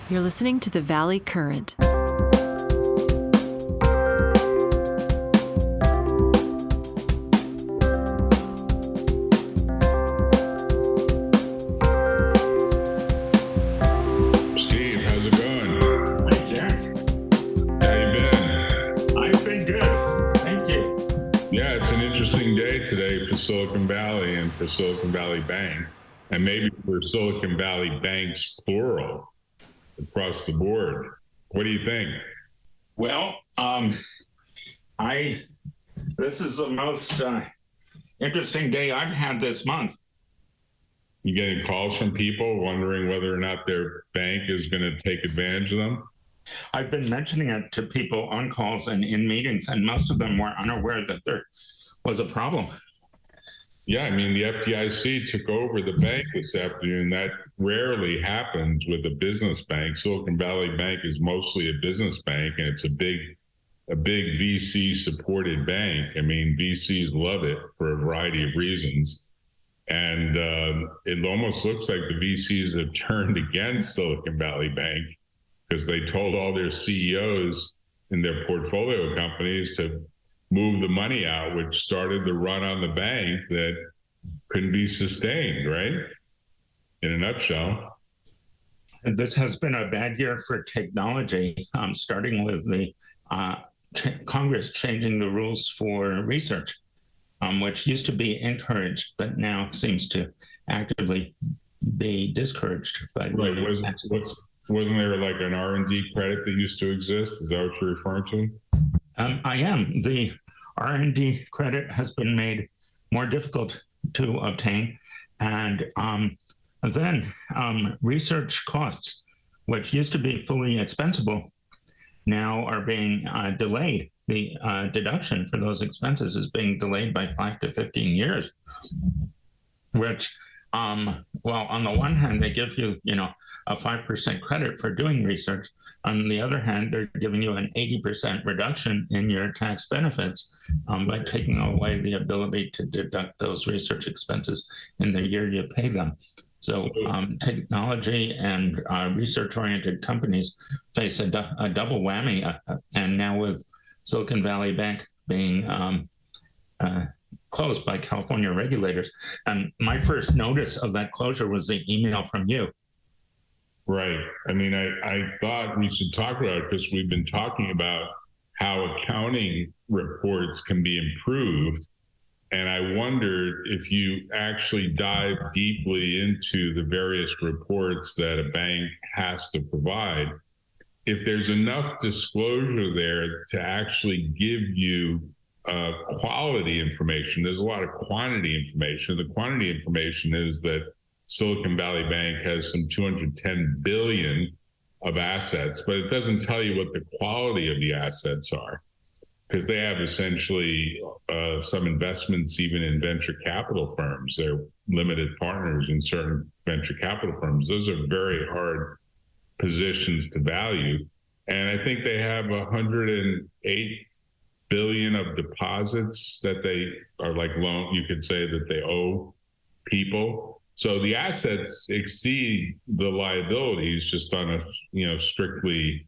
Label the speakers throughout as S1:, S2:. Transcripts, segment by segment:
S1: You're listening to the Valley Current.
S2: Steve, how's it going?
S3: Hey, Jack.
S2: How you been?
S3: I've been good. Thank you.
S2: Yeah, it's an interesting day today for Silicon Valley and for Silicon Valley Bank, and maybe for Silicon Valley banks, plural, across the board. What do you think?
S3: Well, this is the most interesting day I've had this month.
S2: You getting calls from people wondering whether or not their bank is going to take advantage of them?
S3: I've been mentioning it to people on calls and in meetings, and most of them were unaware that there was a problem.
S2: Yeah, I mean, the FDIC took over the bank this afternoon. That rarely happens with a business bank. Silicon Valley Bank is mostly a business bank, and it's a big VC-supported bank. I mean, VCs love it for a variety of reasons. And it almost looks like the VCs have turned against Silicon Valley Bank because they told all their CEOs in their portfolio companies to move the money out, which started the run on the bank that couldn't be sustained, right? In a nutshell.
S3: This has been a bad year for technology, starting with the Congress changing the rules for research, which used to be encouraged, but now seems to actively be discouraged. By
S2: Wasn't there like an R&D credit that used to exist? Is that what you're referring to?
S3: I am. The R&D credit has been made more difficult to obtain. And then research costs, which used to be fully expensable, now are being delayed. The deduction for those expenses is being delayed by 5 to 15 years, which, well, on the one hand, they give you, a 5% credit for doing research. On the other hand, they're giving you an 80% reduction in your tax benefits by taking away the ability to deduct those research expenses in the year you pay them. So technology and research-oriented companies face a double whammy. And now with Silicon Valley Bank being closed by California regulators. And my first notice of that closure was the email from you.
S2: Right. I mean, I thought we should talk about it because we've been talking about how accounting reports can be improved. And I wondered if you actually dive deeply into the various reports that a bank has to provide, if there's enough disclosure there to actually give you quality information. There's a lot of quantity information. The quantity information is that Silicon Valley Bank has some 210 billion of assets, but it doesn't tell you what the quality of the assets are, because they have essentially some investments even in venture capital firms. They're limited partners in certain venture capital firms. Those are very hard positions to value. And I think they have 108 billion of deposits that they are like loan, you could say that they owe people. So the assets exceed the liabilities just on a strictly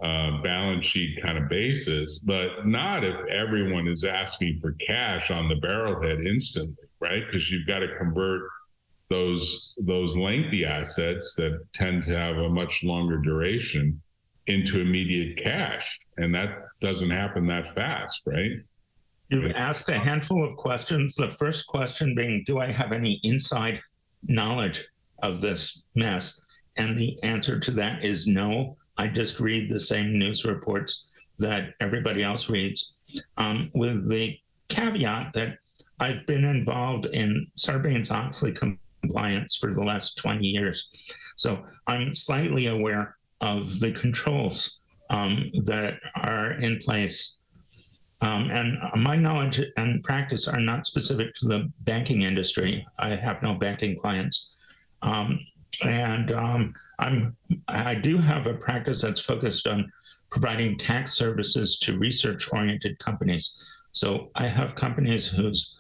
S2: balance sheet kind of basis, but not if everyone is asking for cash on the barrelhead instantly, right? Because you've got to convert those lengthy assets that tend to have a much longer duration into immediate cash, and that doesn't happen that fast, right?
S3: You've asked a handful of questions. The first question being, do I have any inside knowledge of this mess? And the answer to that is no. I just read the same news reports that everybody else reads, with the caveat that I've been involved in Sarbanes-Oxley compliance for the last 20 years. So I'm slightly aware of the controls that are in place. And my knowledge and practice are not specific to the banking industry. I have no banking clients. I do have a practice that's focused on providing tax services to research-oriented companies. So I have companies whose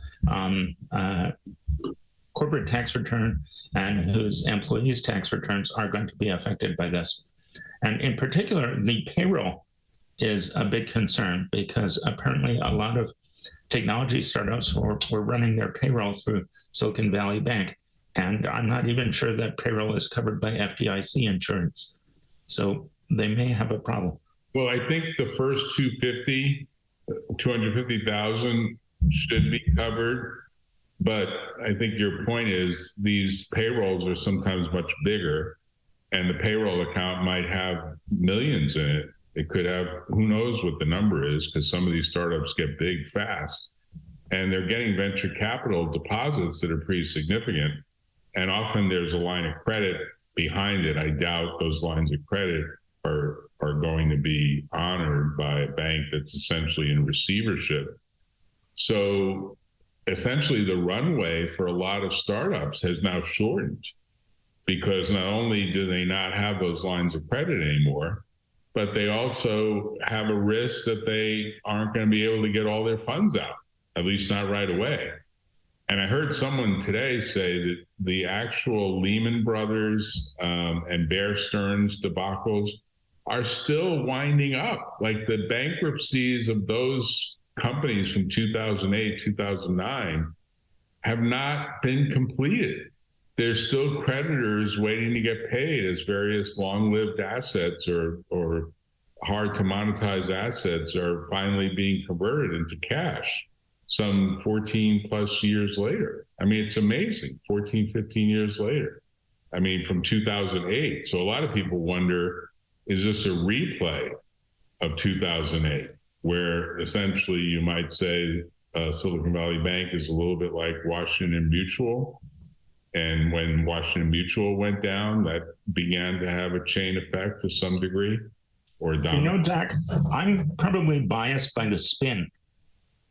S3: corporate tax return and whose employees' tax returns are going to be affected by this. And in particular, the payroll is a big concern because apparently a lot of technology startups were running their payroll through Silicon Valley Bank. And I'm not even sure that payroll is covered by FDIC insurance. So they may have a problem.
S2: Well, I think the first 250,000 should be covered. But I think your point is these payrolls are sometimes much bigger, and the payroll account might have millions in it. It could have, who knows what the number is, because some of these startups get big fast, and they're getting venture capital deposits that are pretty significant. And often there's a line of credit behind it. I doubt those lines of credit are going to be honored by a bank that's essentially in receivership. So essentially the runway for a lot of startups has now shortened, because not only do they not have those lines of credit anymore, but they also have a risk that they aren't going to be able to get all their funds out, at least not right away. And I heard someone today say that the actual Lehman Brothers and Bear Stearns debacles are still winding up. Like the bankruptcies of those companies from 2008, 2009 have not been completed. There's still creditors waiting to get paid as various long-lived assets or hard to monetize assets are finally being converted into cash some 14 plus years later. I mean, it's amazing, 14, 15 years later. I mean, from 2008. So a lot of people wonder, is this a replay of 2008? Where essentially you might say Silicon Valley Bank is a little bit like Washington Mutual. And when Washington Mutual went down, that began to have a chain effect to some degree. Or
S3: you know, Jack, I'm probably biased by the spin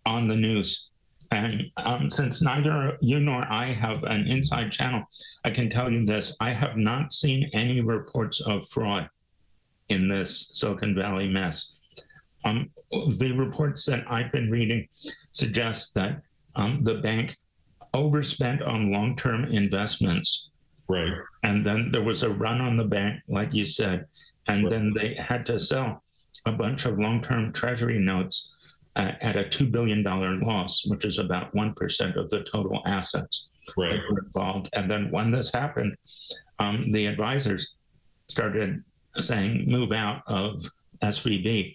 S3: on the news. And since neither you nor I have an inside channel, I can tell you this. I have not seen any reports of fraud in this Silicon Valley mess. The reports that I've been reading suggest that the bank overspent on long-term investments.
S2: Right.
S3: And then there was a run on the bank, like you said, and
S2: right.
S3: then they had to sell a bunch of long-term treasury notes at a $2 billion loss, which is about 1% of the total assets
S2: right.
S3: that were involved. And then when this happened, the advisors started saying, move out of SVB.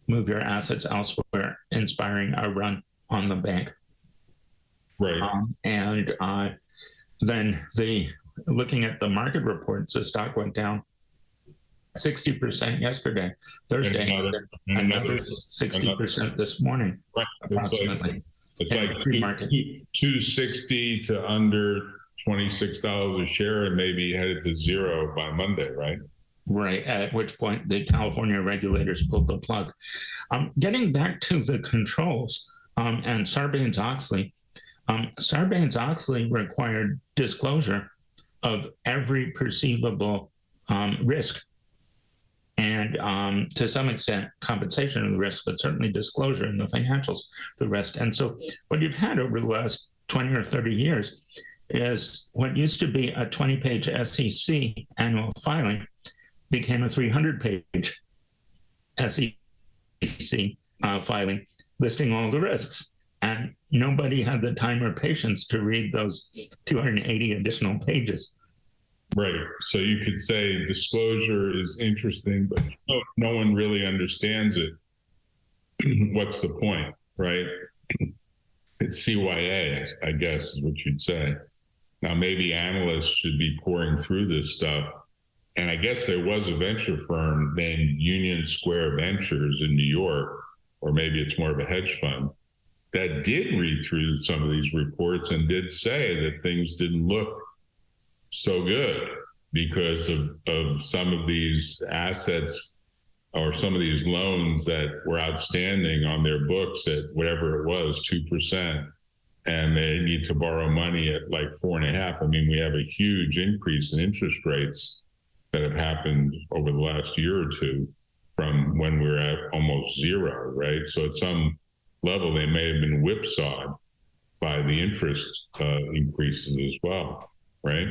S3: Move your assets elsewhere, inspiring a run on the bank.
S2: Right.
S3: Then looking at the market reports, the stock went down 60% yesterday, Thursday, another 60% this morning,
S2: right.
S3: approximately.
S2: It's like 260 to under $26 a share, and maybe headed to zero by Monday, right?
S3: Right, at which point the California regulators pulled the plug. Getting back to the controls and Sarbanes-Oxley, Sarbanes-Oxley required disclosure of every perceivable risk and to some extent compensation of the risk, but certainly disclosure in the financials for the risk. And so what you've had over the last 20 or 30 years is what used to be a 20-page SEC annual filing became a 300-page SEC filing listing all the risks. And nobody had the time or patience to read those 280 additional pages.
S2: Right. So you could say disclosure is interesting, but no one really understands it. What's the point, right? It's CYA, I guess, is what you'd say. Now, maybe analysts should be pouring through this stuff. And I guess there was a venture firm named Union Square Ventures in New York, or maybe it's more of a hedge fund, that did read through some of these reports and did say that things didn't look so good because of some of these assets or some of these loans that were outstanding on their books at whatever it was, 2%, and they need to borrow money at like 4.5%. I mean, we have a huge increase in interest rates that have happened over the last year or two from when we were at almost zero, right? So at some level, they may have been whipsawed by the interest increases as well, right?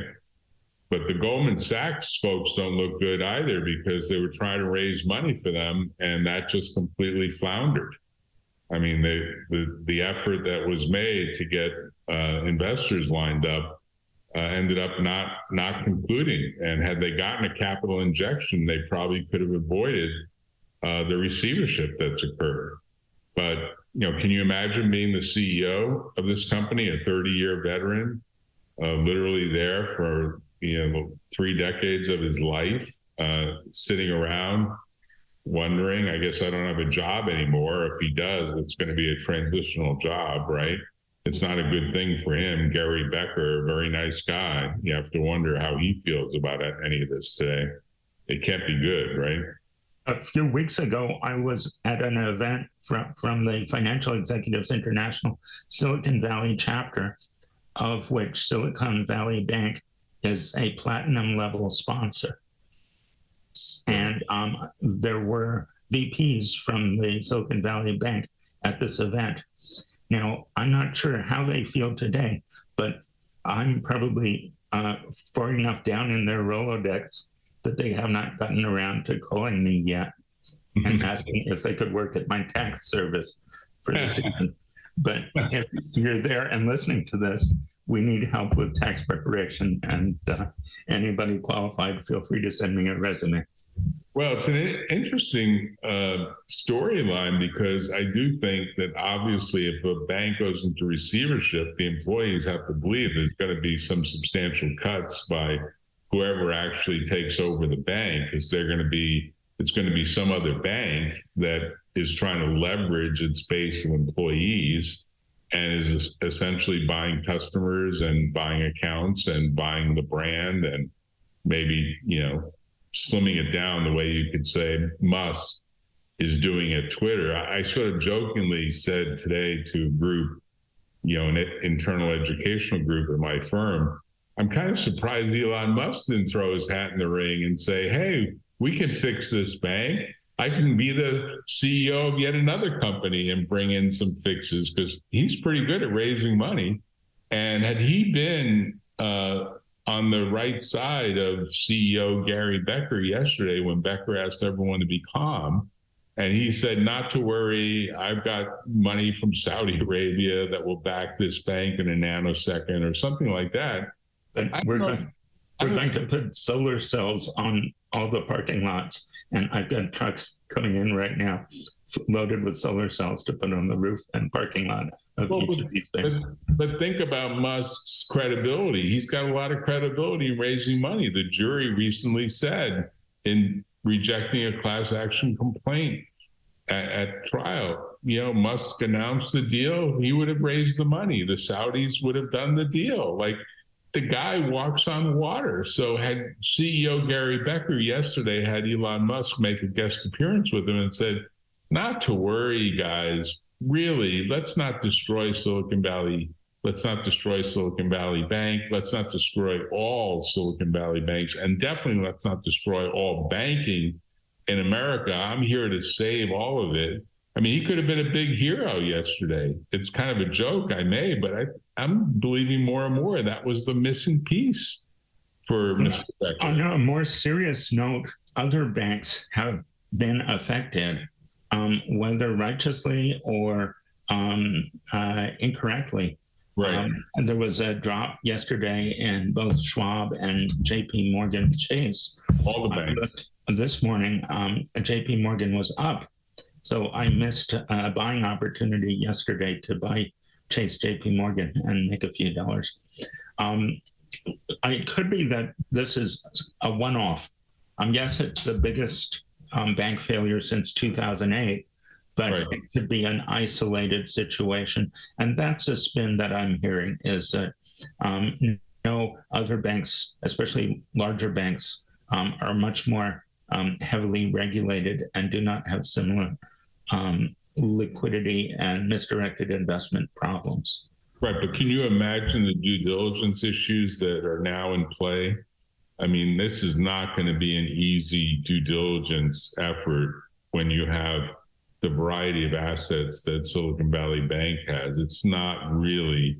S2: But the Goldman Sachs folks don't look good either, because they were trying to raise money for them, and that just completely floundered. I mean, the effort that was made to get investors lined up ended up not concluding. And had they gotten a capital injection, they probably could have avoided the receivership that's occurred. But can you imagine being the CEO of this company, a 30-year veteran, literally there for 3 decades of his life, sitting around wondering, I guess I don't have a job anymore. If he does, it's going to be a transitional job, right? It's not a good thing for him. Gary Becker, a very nice guy. You have to wonder how he feels about any of this today. It can't be good, right?
S3: A few weeks ago, I was at an event from the Financial Executives International Silicon Valley chapter, of which Silicon Valley Bank is a platinum level sponsor. And there were VPs from the Silicon Valley Bank at this event. Now, I'm not sure how they feel today, but I'm probably far enough down in their Rolodex that they have not gotten around to calling me yet and asking if they could work at my tax service for the season. But if you're there and listening to this, we need help with tax preparation, and anybody qualified, feel free to send me a resume.
S2: Well, it's an interesting storyline, because I do think that obviously if a bank goes into receivership, the employees have to believe there's going to be some substantial cuts by whoever actually takes over the bank, because it's going to be some other bank that is trying to leverage its base of employees and is essentially buying customers and buying accounts and buying the brand, and maybe, slimming it down the way you could say Musk is doing at Twitter. I sort of jokingly said today to a group, an internal educational group at my firm, I'm kind of surprised Elon Musk didn't throw his hat in the ring and say, hey, we can fix this bank. I can be the CEO of yet another company and bring in some fixes, because he's pretty good at raising money. And had he been on the right side of CEO Gary Becker yesterday, when Becker asked everyone to be calm, and he said, not to worry, I've got money from Saudi Arabia that will back this bank in a nanosecond, or something like that.
S3: We're going to put solar cells on all the parking lots, and I've got trucks coming in right now loaded with solar cells to put on the roof and parking lot of each of these things.
S2: But think about Musk's credibility. He's got a lot of credibility in raising money. The jury recently said, in rejecting a class action complaint at trial, Musk announced the deal, he would have raised the money. The Saudis would have done the deal. Like, the guy walks on water. So had CEO Gary Becker yesterday had Elon Musk make a guest appearance with him and said, not to worry, guys, really, let's not destroy Silicon Valley. Let's not destroy Silicon Valley Bank. Let's not destroy all Silicon Valley banks. And definitely let's not destroy all banking in America. I'm here to save all of it. I mean, he could have been a big hero yesterday. It's kind of a joke I made, but I'm believing more and more that was the missing piece for Mr. Becker.
S3: On a more serious note, other banks have been affected, whether righteously or incorrectly.
S2: Right.
S3: And there was a drop yesterday in both Schwab and JP Morgan Chase.
S2: All the banks.
S3: This morning, JP Morgan was up. So I missed a buying opportunity yesterday to buy Chase JP Morgan and make a few dollars. It could be that this is a one-off. Yes, it's the biggest bank failure since 2008, but right. It could be an isolated situation. And that's a spin that I'm hearing, is that no other banks, especially larger banks, are much more heavily regulated and do not have similar liquidity and misdirected investment problems.
S2: Right, but can you imagine the due diligence issues that are now in play? I mean, this is not going to be an easy due diligence effort when you have the variety of assets that Silicon Valley Bank has. It's not really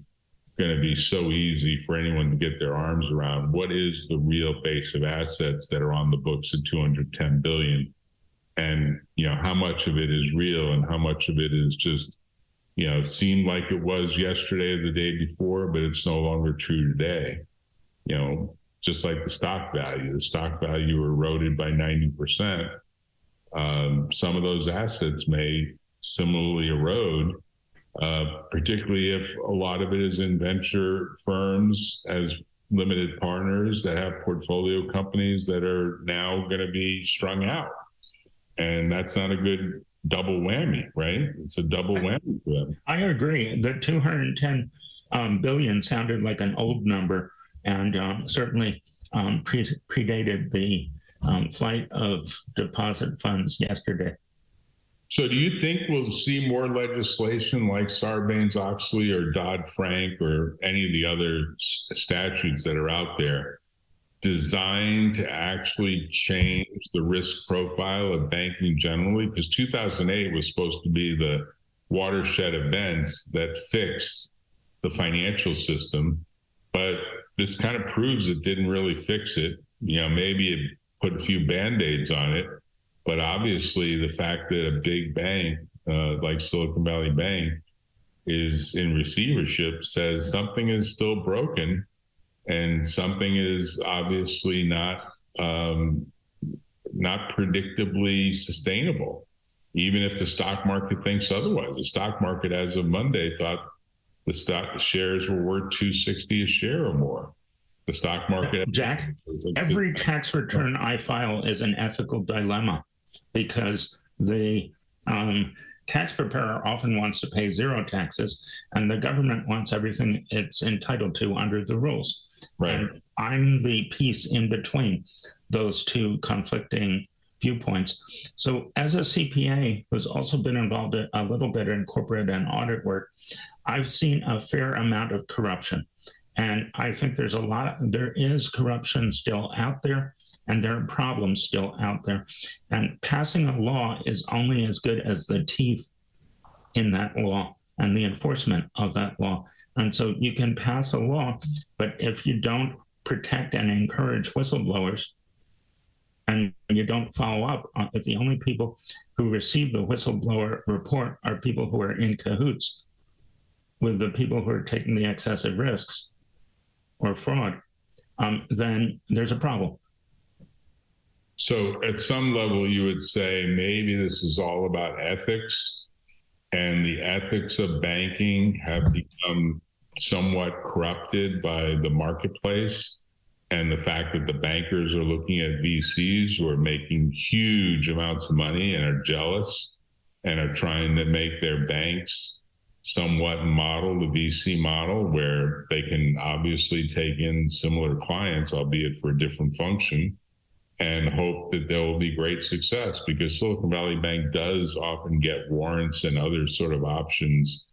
S2: going to be so easy for anyone to get their arms around what is the real base of assets that are on the books at 210 billion, and how much of it is real and how much of it is just seemed like it was yesterday or the day before, but it's no longer true today. Just like the stock value eroded by 90%. Some of those assets may similarly erode, particularly if a lot of it is in venture firms as limited partners that have portfolio companies that are now going to be strung out. And that's not a good double whammy, right? It's a double whammy for them.
S3: I agree. The 210 billion sounded like an old number, and certainly predated the flight of deposit funds yesterday.
S2: So do you think we'll see more legislation like Sarbanes-Oxley or Dodd-Frank or any of the other statutes that are out there designed to actually change the risk profile of banking generally? Because 2008 was supposed to be the watershed event that fixed the financial system, but this kind of proves it didn't really fix it. Maybe it put a few Band-Aids on it, but obviously the fact that a big bank like Silicon Valley Bank is in receivership says something is still broken, and something is obviously not predictably sustainable, even if the stock market thinks otherwise. The stock market as of Monday thought the stock shares were worth $260 a share or more. The stock market,
S3: Jack, every tax return I file is an ethical dilemma, because the tax preparer often wants to pay zero taxes, and the government wants everything it's entitled to under the rules.
S2: Right.
S3: And I'm the piece in between those two conflicting viewpoints. So as a CPA who's also been involved a little bit in corporate and audit work, I've seen a fair amount of corruption. And I think there is corruption still out there, and there are problems still out there. And passing a law is only as good as the teeth in that law and the enforcement of that law. And so you can pass a law, but if you don't protect and encourage whistleblowers, and you don't follow up, if the only people who receive the whistleblower report are people who are in cahoots with the people who are taking the excessive risks or fraud, then there's a problem.
S2: So at some level, you would say maybe this is all about ethics, and the ethics of banking have become somewhat corrupted by the marketplace, and the fact that the bankers are looking at VCs who are making huge amounts of money and are jealous and are trying to make their banks somewhat model the VC model, where they can obviously take in similar clients, albeit for a different function, and hope that there will be great success, because Silicon Valley Bank does often get warrants and other sort of options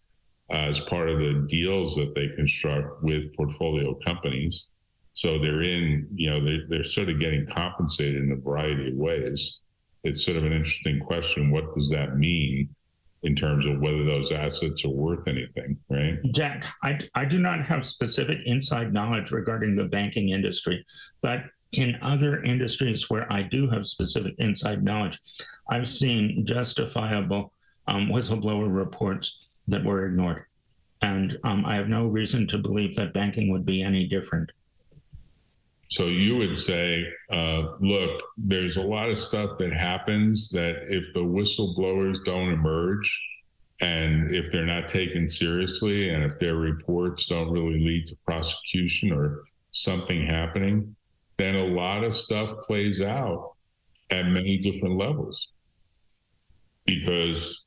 S2: as part of the deals that they construct with portfolio companies. So they're sort of getting compensated in a variety of ways. It's sort of an interesting question. What does that mean in terms of whether those assets are worth anything, right?
S3: Jack, I do not have specific inside knowledge regarding the banking industry, but in other industries where I do have specific inside knowledge, I've seen justifiable whistleblower reports that were ignored. And I have no reason to believe that banking would be any different.
S2: So you would say, look, there's a lot of stuff that happens that if the whistleblowers don't emerge, and if they're not taken seriously, and if their reports don't really lead to prosecution or something happening, then a lot of stuff plays out at many different levels, because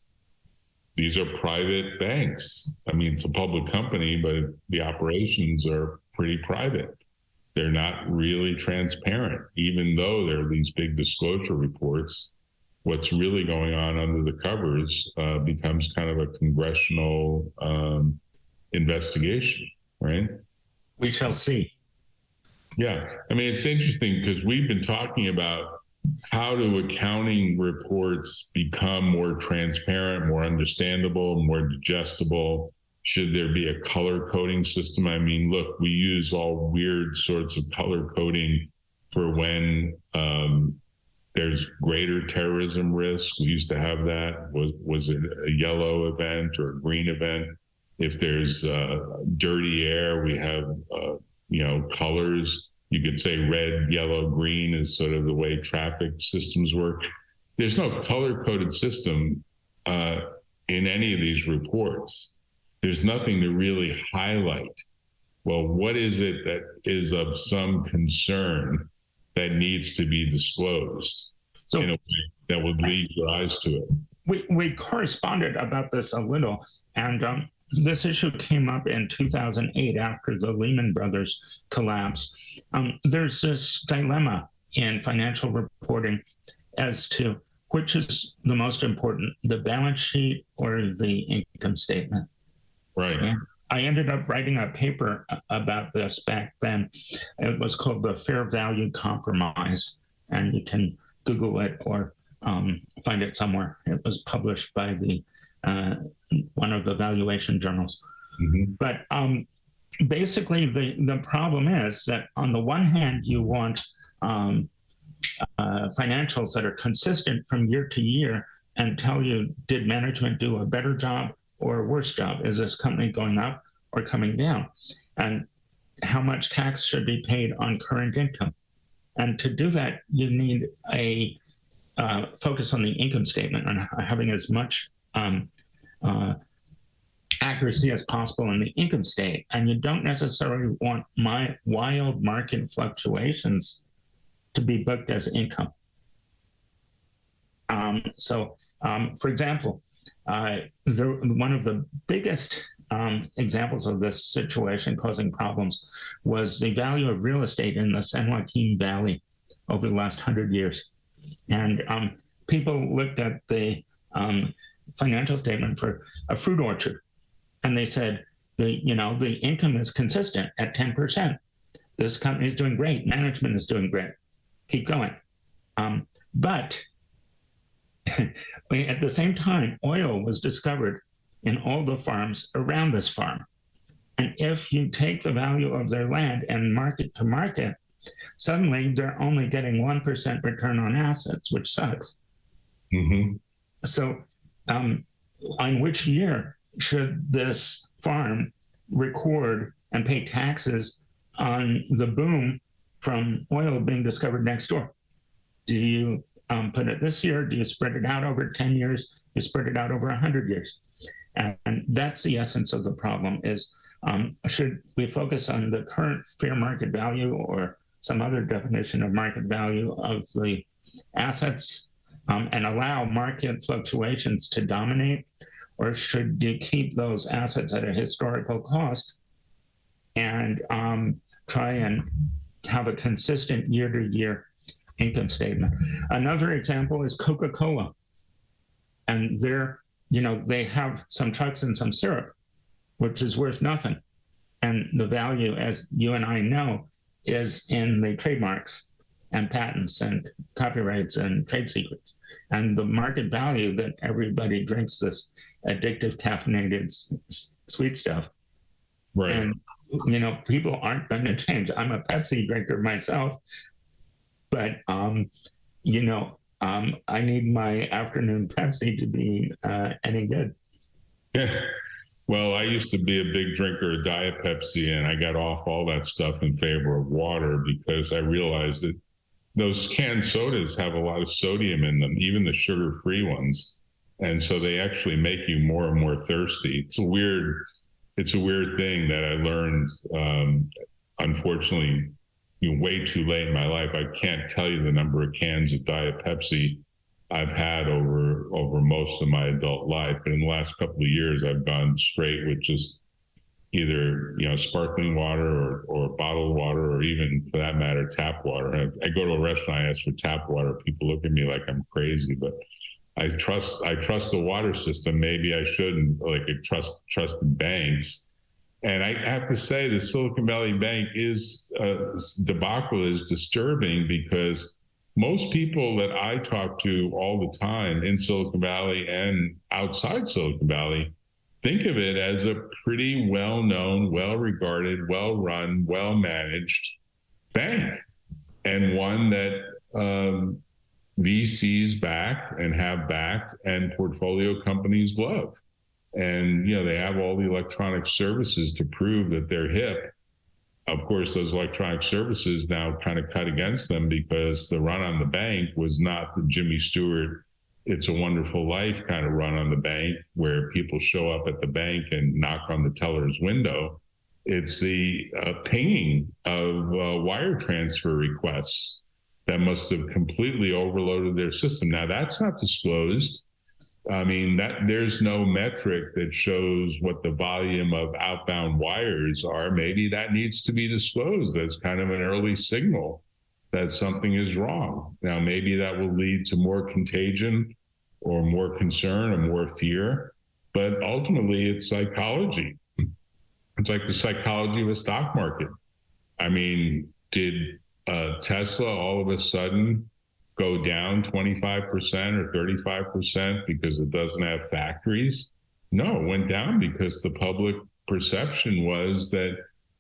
S2: these are private banks. I mean, it's a public company, but the operations are pretty private. They're not really transparent, even though there are these big disclosure reports. What's really going on under the covers becomes kind of a congressional investigation, right?
S3: We shall see.
S2: Yeah. I mean, it's interesting because we've been talking about how do accounting reports become more transparent, more understandable, more digestible, Should there be a color coding system? I mean, look, we use all weird sorts of color coding for when there's greater terrorism risk. We used to have that. Was it a yellow event or a green event? If there's dirty air, we have colors. You could say red, yellow, green is sort of the way traffic systems work. There's no color-coded system in any of these reports. There's nothing to really highlight. Well, what is it that is of some concern that needs to be disclosed in a way that would lead your eyes to it?
S3: We corresponded about this a little, and this issue came up in 2008 after the Lehman Brothers collapse. There's this dilemma in financial reporting as to which is the most important, the balance sheet or the income statement.
S2: Right.
S3: And I ended up writing a paper about this back then. It was called the Fair Value Compromise, and you can Google it or find it somewhere. It was published by the one of the valuation journals. Mm-hmm. But basically, the problem is that on the one hand, you want financials that are consistent from year to year and tell you, did management do a better job or a worse job? Is this company going up or coming down? And how much tax should be paid on current income? And to do that, you need a focus on the income statement and having as much accuracy as possible in the income state. And you don't necessarily want my wild market fluctuations to be booked as income. For example, one of the biggest examples of this situation causing problems was the value of real estate in the San Joaquin Valley over the last 100 years. And people looked at the financial statement for a fruit orchard, and they said, the income is consistent at 10%. This company is doing great. Management is doing great. Keep going. But at the same time, oil was discovered in all the farms around this farm. And if you take the value of their land and market to market, suddenly they're only getting 1% return on assets, which sucks. Mm-hmm. So on which year should this farm record and pay taxes on the boom from oil being discovered next door? Do you put it this year? Do you spread it out over 10 years? Do you spread it out over 100 years? And that's the essence of the problem is, should we focus on the current fair market value or some other definition of market value of the assets and allow market fluctuations to dominate? Or should you keep those assets at a historical cost and try and have a consistent year-to-year income statement? Another example is Coca-Cola. And they have some trucks and some syrup, which is worth nothing. And the value, as you and I know, is in the trademarks and patents and copyrights and trade secrets. And the market value that everybody drinks this addictive caffeinated sweet stuff.
S2: Right.
S3: And, people aren't going to change. I'm a Pepsi drinker myself, but, I need my afternoon Pepsi to be any good.
S2: Yeah. Well, I used to be a big drinker of Diet Pepsi, and I got off all that stuff in favor of water because I realized that those canned sodas have a lot of sodium in them, even the sugar-free ones. And so they actually make you more and more thirsty. It's a weird thing that I learned, unfortunately, way too late in my life. I can't tell you the number of cans of Diet Pepsi I've had over most of my adult life. But in the last couple of years, I've gone straight with just either, sparkling water or bottled water, or even for that matter, tap water. I go to a restaurant, I ask for tap water. People look at me like I'm crazy, but I trust the water system. Maybe I shouldn't trust banks. And I have to say the Silicon Valley Bank debacle is disturbing because most people that I talk to all the time in Silicon Valley and outside Silicon Valley think of it as a pretty well-known, well-regarded, well-run, well-managed bank, and one that VCs back and have backed, and portfolio companies love. And, they have all the electronic services to prove that they're hip. Of course, those electronic services now kind of cut against them, because the run on the bank was not the Jimmy Stewart, It's a Wonderful Life kind of run on the bank, where people show up at the bank and knock on the teller's window. It's the pinging of wire transfer requests that must have completely overloaded their system. Now, that's not disclosed. I mean, there's no metric that shows what the volume of outbound wires are. Maybe that needs to be disclosed as kind of an early signal that something is wrong. Now, maybe that will lead to more contagion or more concern or more fear, but ultimately it's psychology. It's like the psychology of a stock market. I mean, did Tesla all of a sudden go down 25% or 35% because it doesn't have factories? No, it went down because the public perception was that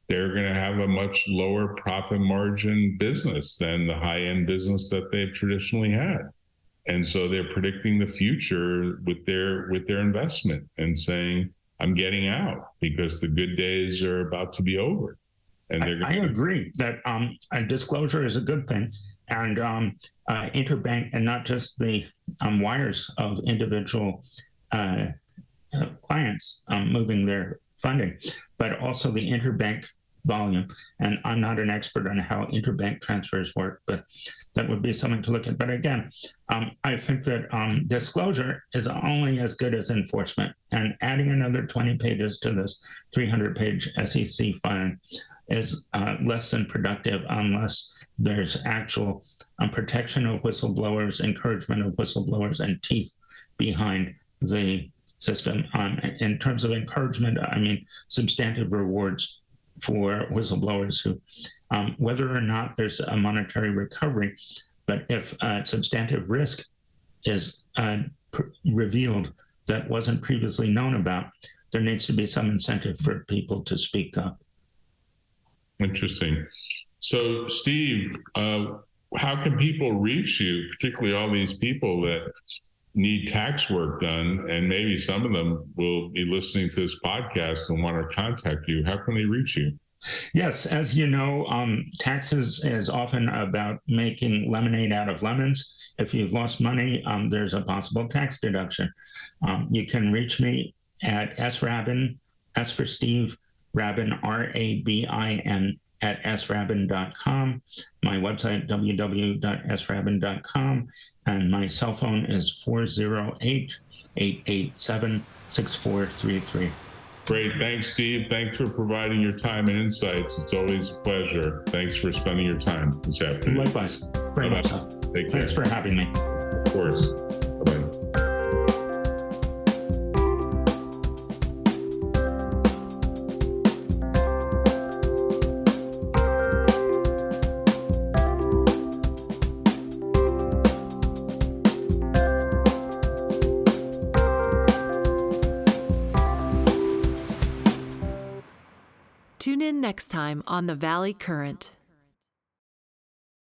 S2: they're going to have a much lower profit margin business than the high-end business that they've traditionally had. And so they're predicting the future with their investment and saying, I'm getting out because the good days are about to be over. And
S3: I agree that a disclosure is a good thing, and interbank, and not just the wires of individual clients moving their funding, but also the interbank volume. And I'm not an expert on how interbank transfers work, but that would be something to look at. But again, I think that disclosure is only as good as enforcement. And adding another 20 pages to this 300-page SEC filing is less than productive unless there's actual protection of whistleblowers, encouragement of whistleblowers, and teeth behind the system. In terms of encouragement, I mean substantive rewards for whistleblowers who, whether or not there's a monetary recovery, but if substantive risk is revealed that wasn't previously known about, there needs to be some incentive for people to speak up.
S2: Interesting. So, Steve, how can people reach you, particularly all these people that need tax work done, and maybe some of them will be listening to this podcast and want to contact you? How can they reach you?
S3: Yes, as you know, taxes is often about making lemonade out of lemons. If you've lost money, there's a possible tax deduction. You can reach me at srabin, S for Steve, Rabin, R-A-B-I-N, at srabin.com. My website, www.srabin.com. And my cell phone is 408-887-6433.
S2: Great. Thanks, Steve. Thanks for providing your time and insights. It's always a pleasure. Thanks for spending your time this afternoon.
S3: Likewise. Very much so.
S2: Take care.
S3: Thanks for having me.
S2: Of course. Bye-bye.
S1: Tune in next time on the Valley Current.